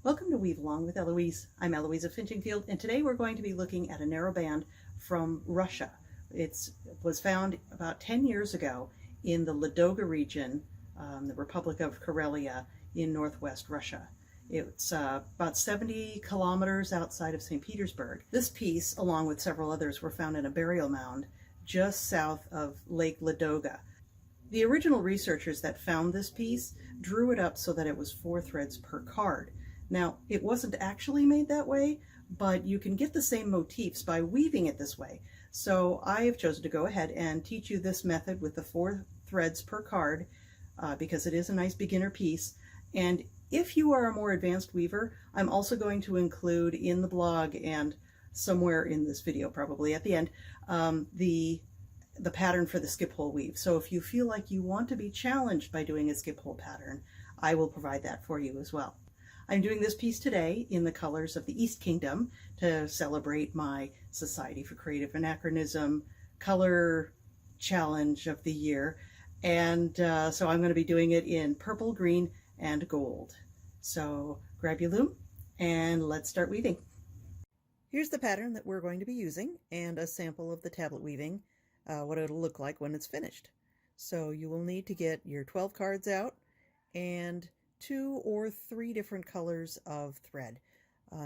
Welcome to Weave Along with Elewys. I'm Elewys of Finchingfield, and today we're going to be looking at a narrow band from Russia. It was found about 10 years ago in the Ladoga region, the Republic of Karelia in northwest Russia. It's about 70 kilometers outside of St. Petersburg. This piece, along with several others, were found in a burial mound just south of Lake Ladoga. The original researchers that found this piece drew it up so that it was 4 threads per card. Now, it wasn't actually made that way, but you can get the same motifs by weaving it this way. So I have chosen to go ahead and teach you this method with the 4 threads per card because it is a nice beginner piece. And if you are a more advanced weaver, I'm also going to include in the blog and somewhere in this video, probably at the end, the pattern for the skip hole weave. So if you feel like you want to be challenged by doing a skip hole pattern, I will provide that for you as well. I'm doing this piece today in the colors of the East Kingdom to celebrate my Society for Creative Anachronism color challenge of the year. And so I'm going to be doing it in purple, green, and gold. So grab your loom and let's start weaving. Here's the pattern that we're going to be using and a sample of the tablet weaving, what it'll look like when it's finished. So you will need to get your 12 cards out and 2 or 3 different colors of thread.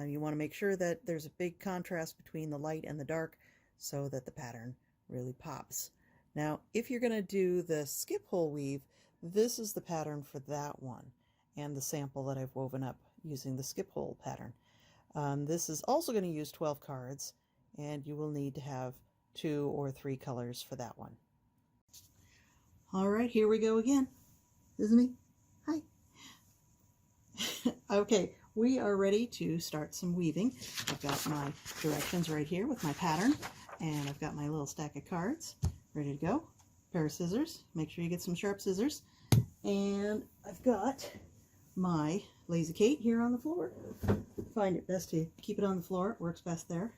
You want to make sure that there's a big contrast between the light and the dark so that the pattern really pops. Now, if you're going to do the skip hole weave, this is the pattern for that one and the sample that I've woven up using the skip hole pattern. This is also going to use 12 cards, and you will need to have 2 or 3 colors for that one. All right, here we go again. This is me. Hi. Okay, we are ready to start some weaving. I've got my directions right here with my pattern, and I've got my little stack of cards ready to go. Pair of scissors, make sure you get some sharp scissors, and I've got my lazy Kate here on the floor. Find it best to keep it on the floor, it works best there.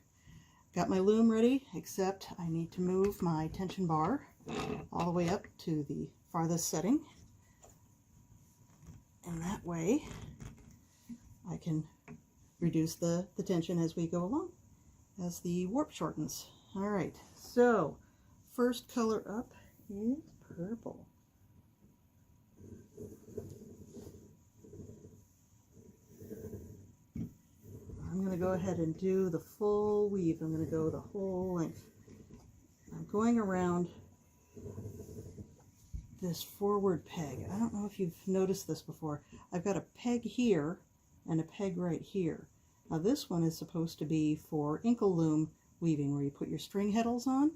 Got my loom ready, except I need to move my tension bar all the way up to the farthest setting, and that way I can reduce the tension as we go along, as the warp shortens. All right, so first color up is purple. I'm going to go ahead and do the full weave. I'm going to go the whole length. I'm going around this forward peg. I don't know if you've noticed this before. I've got a peg here and a peg right here. Now this one is supposed to be for inkle loom weaving where you put your string heddles on,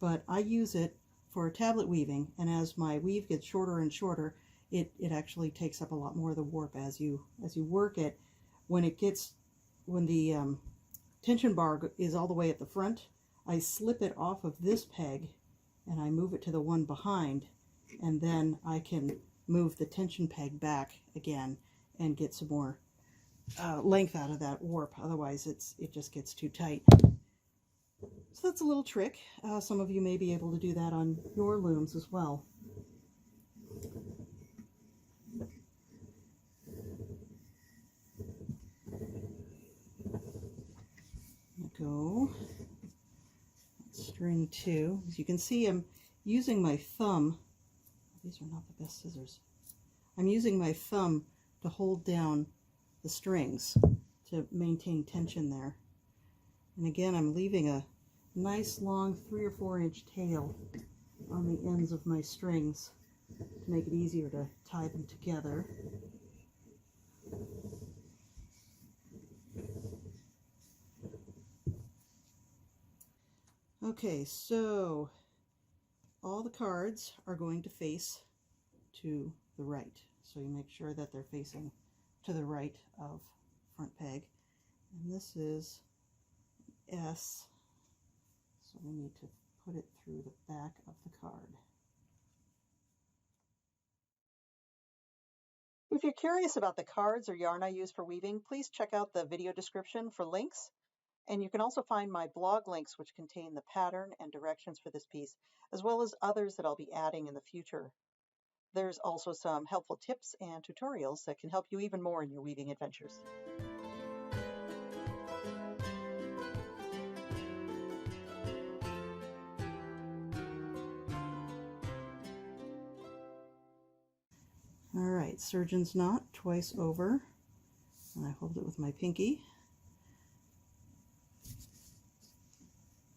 but I use it for tablet weaving, and as my weave gets shorter and shorter, it actually takes up a lot more of the warp as you work it. When the tension bar is all the way at the front, I slip it off of this peg and I move it to the one behind, and then I can move the tension peg back again and get some more length out of that warp. Otherwise it just gets too tight. So that's a little trick. Some of you may be able to do that on your looms as well. Go string 2. As you can see, I'm using my thumb. These are not the best scissors. I'm using my thumb to hold down the strings to maintain tension there. And again, I'm leaving a nice long 3 or 4 inch tail on the ends of my strings to make it easier to tie them together. Okay, so all the cards are going to face to the right. So you make sure that they're facing to the right of front peg. And this is S, so we need to put it through the back of the card. If you're curious about the cards or yarn I use for weaving, please check out the video description for links. And you can also find my blog links, which contain the pattern and directions for this piece, as well as others that I'll be adding in the future. There's also some helpful tips and tutorials that can help you even more in your weaving adventures. All right, surgeon's knot twice over, and I hold it with my pinky.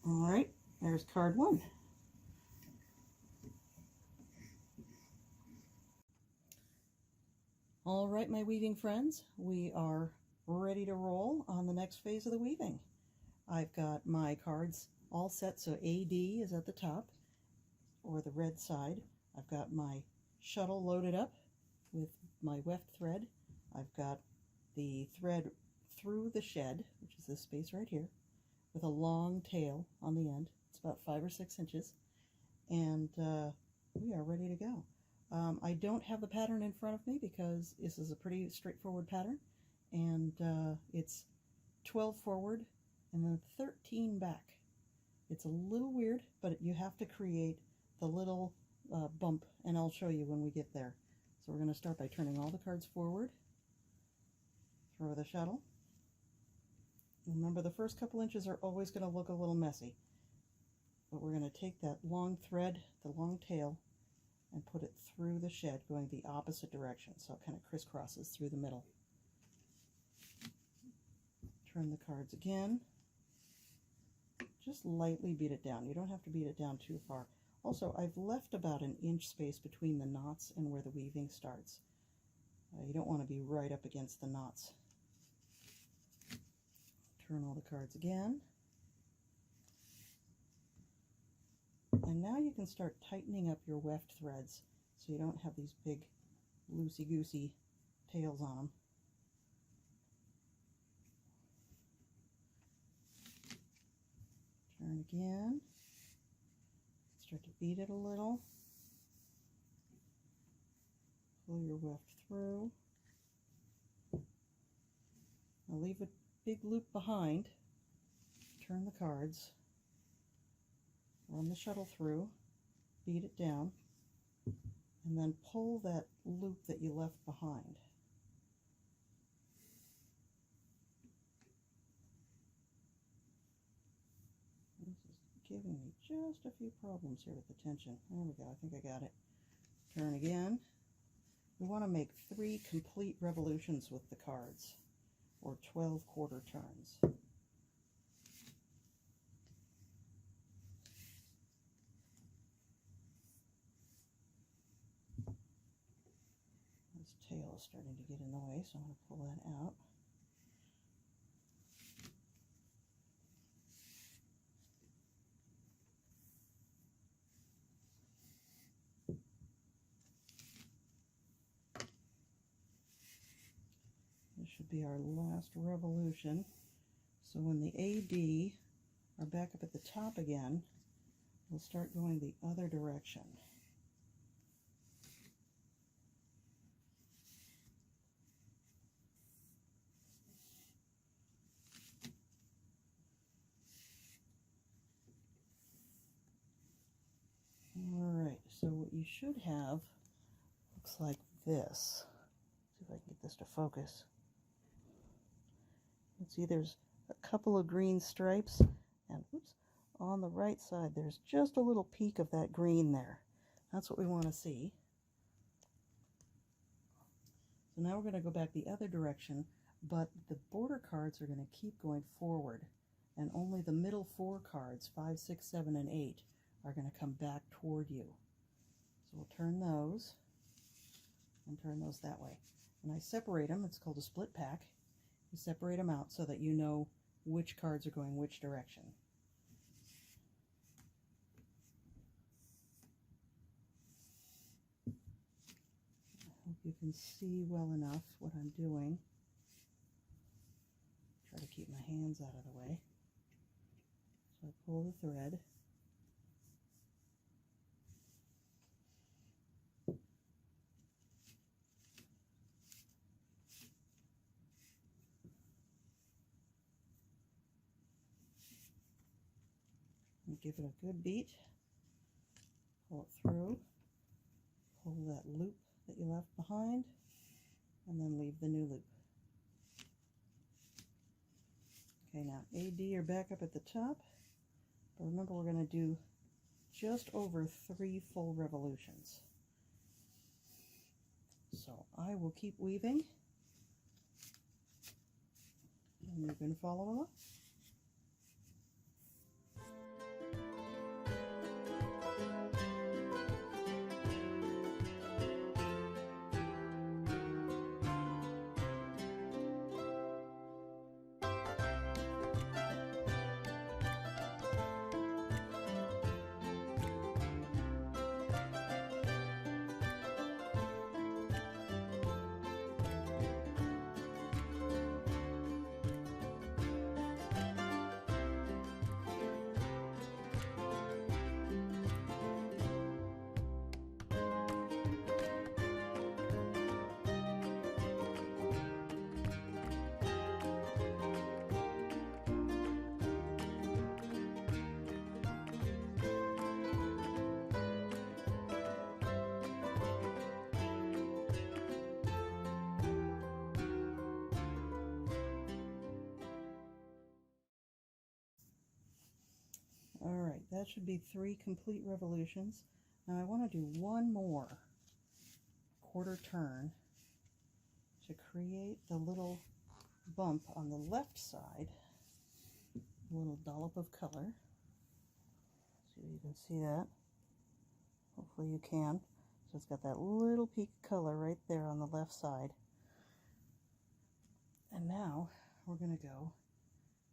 All right, there's card 1. All right, my weaving friends, we are ready to roll on the next phase of the weaving. I've got my cards all set, so AD is at the top, or the red side. I've got my shuttle loaded up with my weft thread. I've got the thread through the shed, which is this space right here, with a long tail on the end. It's about 5 or 6 inches, and we are ready to go. I don't have the pattern in front of me because this is a pretty straightforward pattern, and it's 12 forward and then 13 back. It's a little weird, but you have to create the little bump, and I'll show you when we get there. So we're going to start by turning all the cards forward, throw the shuttle. Remember, the first couple inches are always going to look a little messy, but we're going to take that long thread, the long tail, and put it through the shed going the opposite direction, so it kind of crisscrosses through the middle. Turn the cards again. Just lightly beat it down. You don't have to beat it down too far. Also, I've left about an inch space between the knots and where the weaving starts. You don't want to be right up against the knots. Turn all the cards again. And now you can start tightening up your weft threads so you don't have these big loosey-goosey tails on them. Turn again. Start to beat it a little. Pull your weft through. Now leave a big loop behind. Turn the cards. Run the shuttle through. Beat it down. And then pull that loop that you left behind. This is giving me just a few problems here with the tension. There we go. I think I got it. Turn again. We want to make 3 complete revolutions with the cards, or 12 quarter turns. This tail is starting to get in the way, so I'm going to pull that out. This should be our last revolution. So when the AD are back up at the top again, we'll start going the other direction. Alright, so what you should have looks like this. See if I can get this to focus. You can see there's a couple of green stripes, and oops, on the right side there's just a little peak of that green there. That's what we want to see. So now we're going to go back the other direction, but the border cards are going to keep going forward, and only the middle 4 cards, 5, 6, 7, and 8, are going to come back toward you. So we'll turn those and turn those that way. And I separate them. It's called a split pack. You separate them out so that you know which cards are going which direction. I hope you can see well enough what I'm doing. Try to keep my hands out of the way. So I pull the thread. And give it a good beat. Pull it through. Pull that loop that you left behind, and then leave the new loop. Okay, now AD are back up at the top, but remember we're going to do just over 3 full revolutions. So I will keep weaving, and you can follow along. Alright, that should be 3 complete revolutions. Now I want to do one more quarter turn to create the little bump on the left side, a little dollop of color. See if you can see that. Hopefully you can. So it's got that little peak of color right there on the left side. And now we're going to go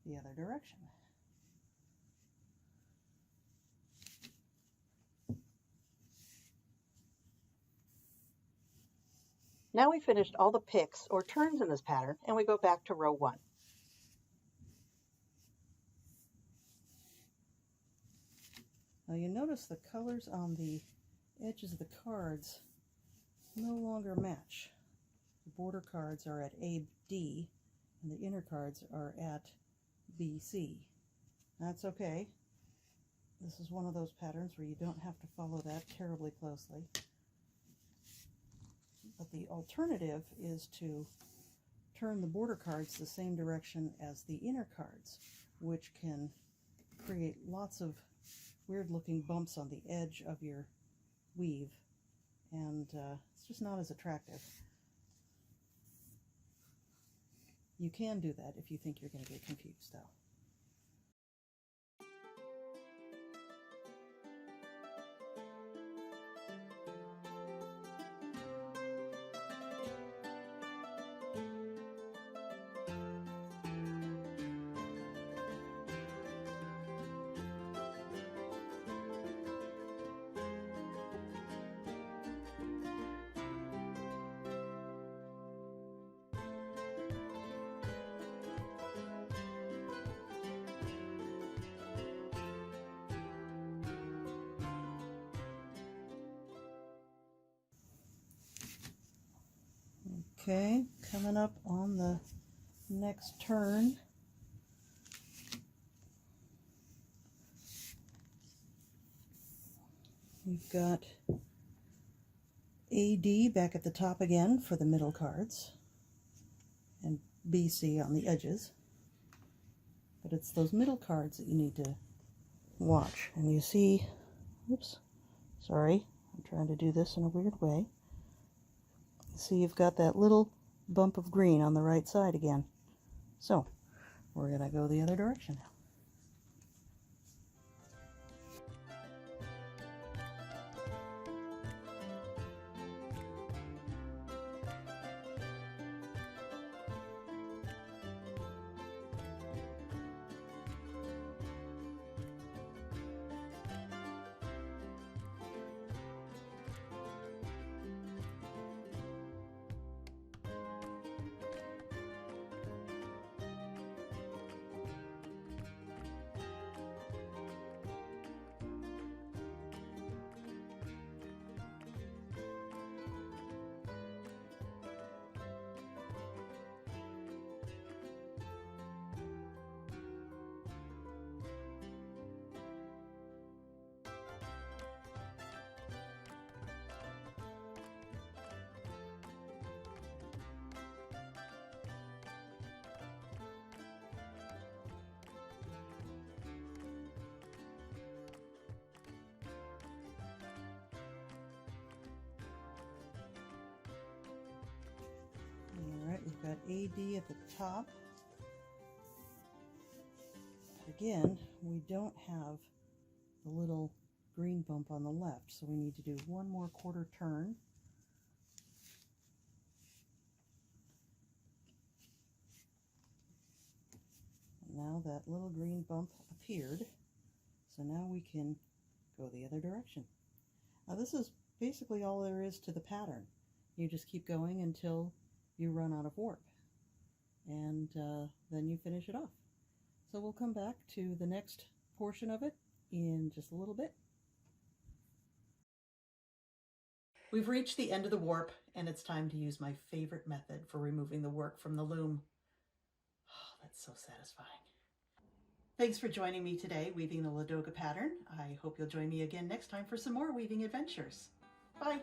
the other direction. Now we finished all the picks or turns in this pattern, and we go back to row 1. Now you notice the colors on the edges of the cards no longer match. The border cards are at AB, and the inner cards are at BC. That's okay. This is one of those patterns where you don't have to follow that terribly closely. But the alternative is to turn the border cards the same direction as the inner cards, which can create lots of weird looking bumps on the edge of your weave, and it's just not as attractive. You can do that if you think you're going to get confused, though. Okay, coming up on the next turn, we've got AD back at the top again for the middle cards, and BC on the edges. But it's those middle cards that you need to watch. And you see, oops, sorry, I'm trying to do this in a weird way. See, you've got that little bump of green on the right side again. So, we're going to go the other direction now. got AD at the top. Again, we don't have the little green bump on the left, so we need to do one more quarter turn. And now that little green bump appeared, so now we can go the other direction. Now this is basically all there is to the pattern. You just keep going until you run out of warp, and then you finish it off. So we'll come back to the next portion of it in just a little bit. We've reached the end of the warp, and it's time to use my favorite method for removing the work from the loom. Oh, that's so satisfying. Thanks for joining me today weaving the Ladoga pattern. I hope you'll join me again next time for some more weaving adventures. Bye!